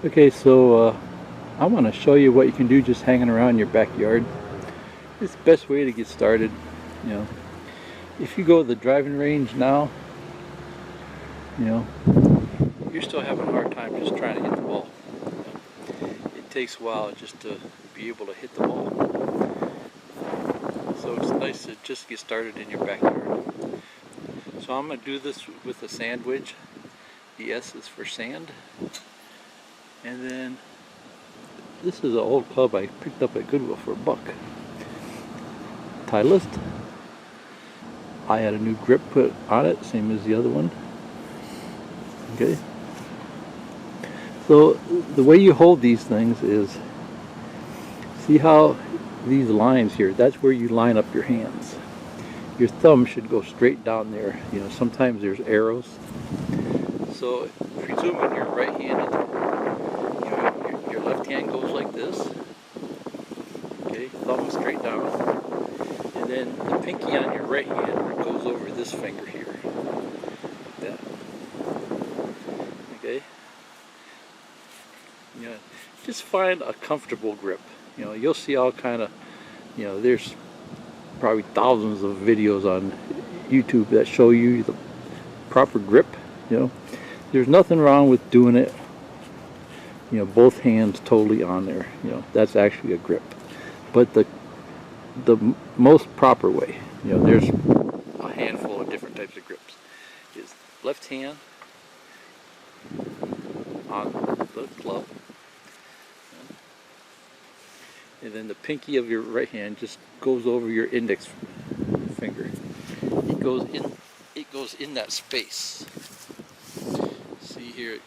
Okay, so I want to show you what you can do just hanging around your backyard. It's the best way to get started. You know, if you go to the driving range now, you know, you're still having a hard time just trying to hit the ball. It takes a while just to be able to hit the ball. So it's nice to just get started in your backyard. So I'm going to do this with a sand wedge. The S is for sand. And then this is an old club I picked up at Goodwill for $1. Titleist. I had a new grip put on it, same as the other one. Okay. So the way you hold these things is, see how these lines here, that's where you line up your hands. Your thumb should go straight down there. You know, sometimes there's arrows. So presuming you're right-handed, you know, your left hand goes like this. Okay, thumb straight down. And then the pinky on your right hand goes over this finger here. Like that. Okay? You know, just find a comfortable grip. You know, you'll see all kind of, you know, there's probably thousands of videos on YouTube that show you the proper grip. You know, there's nothing wrong with doing it, you know, both hands totally on there. You know, that's actually a grip. But the most proper way, you know, there's a handful of different types of grips, is left hand on the club, and then the pinky of your right hand just goes over your index finger. It goes in that space. See here,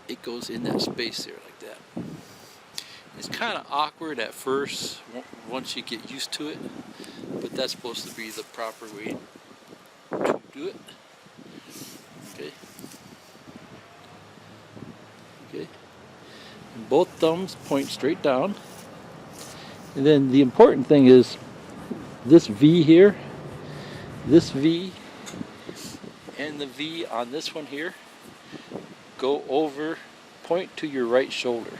it goes in that space there like that. It's kind of awkward at first once you get used to it, but that's supposed to be the proper way to do it. Okay. Okay. And both thumbs point straight down. And then the important thing is this V here, this V, and the V on this one here go over, point to your right shoulder.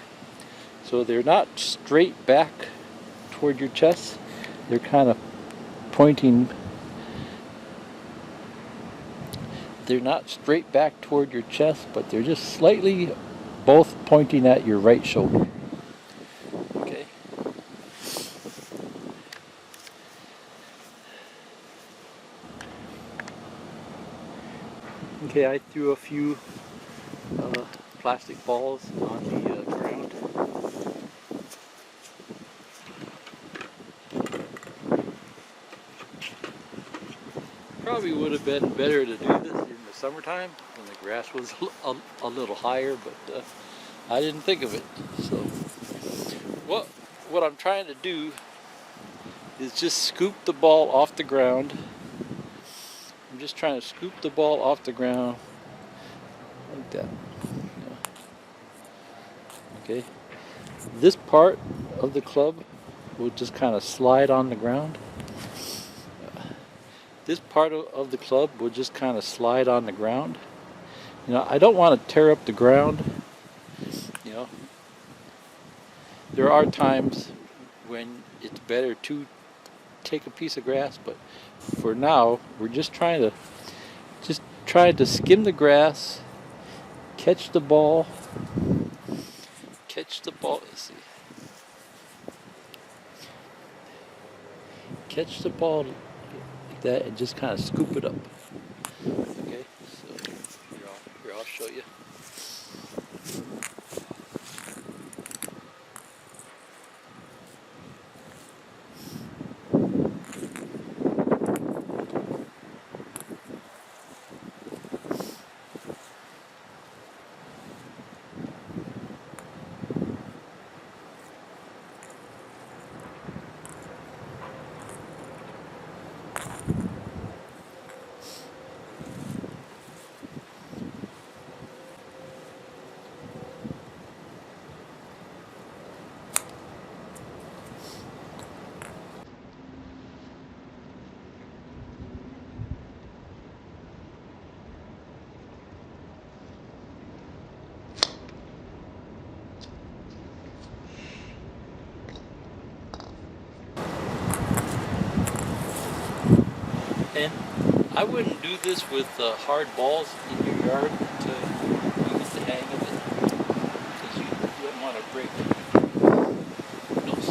So they're not straight back toward your chest, they're kind of pointing, they're not straight back toward your chest, but they're just slightly both pointing at your right shoulder. Okay? Okay, I threw a few plastic balls on the ground. Probably would have been better to do this in the summertime when the grass was a little higher, but I didn't think of it. So what I'm trying to do is just scoop the ball off the ground. I'm just trying to scoop the ball off the ground like that. Okay. This part of the club will just kind of slide on the ground. This part of the club will just kind of slide on the ground. You know, I don't want to tear up the ground. You know, there are times when it's better to take a piece of grass, but for now, we're just trying to skim the grass, catch the ball. Let's see. Catch the ball like that and just kind of scoop it up. Okay, so here I'll show you. I wouldn't do this with hard balls in your yard until you get the hang of it, because you don't want to break those.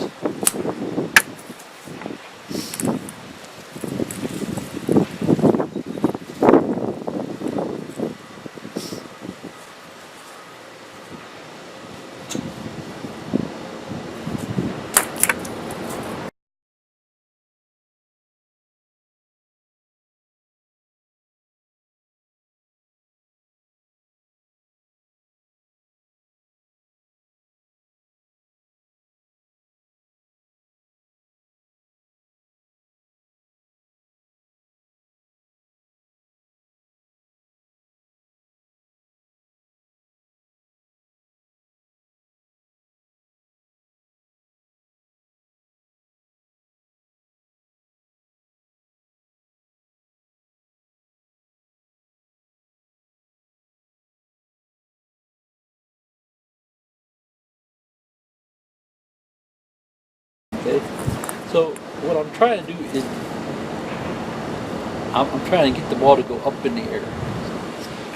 Okay, so what I'm trying to do is I'm trying to get the ball to go up in the air.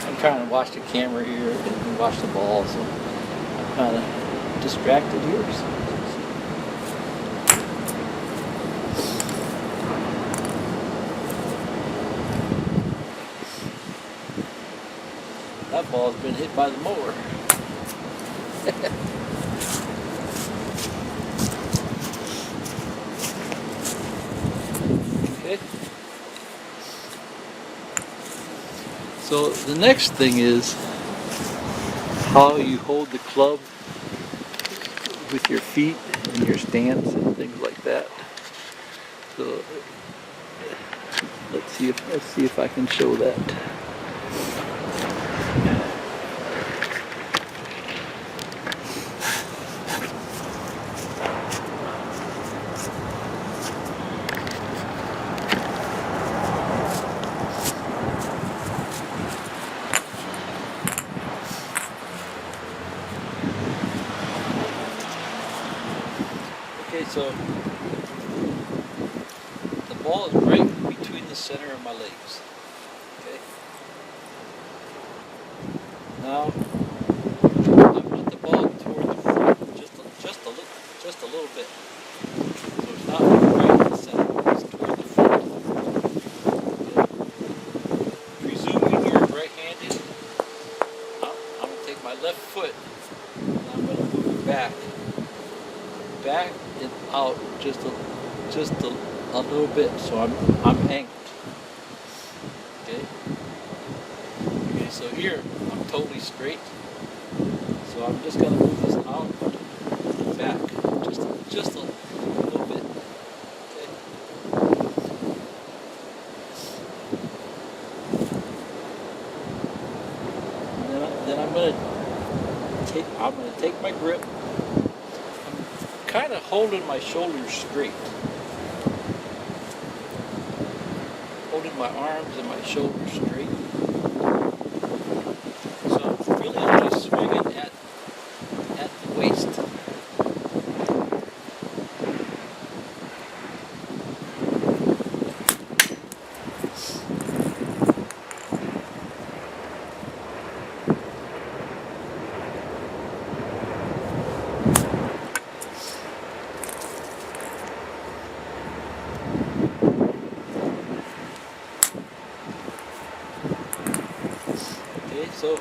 I'm trying to watch the camera here and watch the ball, so I'm kind of distracted here. That ball's been hit by the mower. Okay. So the next thing is how you hold the club with your feet and your stance and things like that. So let's see if I can show that. Okay, so the ball is right between the center of my legs. Okay. Now I want the ball toward the front just a little bit. So it's not right in the center, it's toward the front. Okay. Presuming you're right-handed, I'm going to take my left foot and I'm going to move it back and out just a little bit, so I'm angled. Okay. Okay, so here I'm totally straight. So I'm just gonna move this out and back just a little bit. Okay. And then I'm gonna take my grip. I'm kind of holding my shoulders straight. Holding my arms and my shoulders straight. So I'm really only swinging at the waist. Okay, so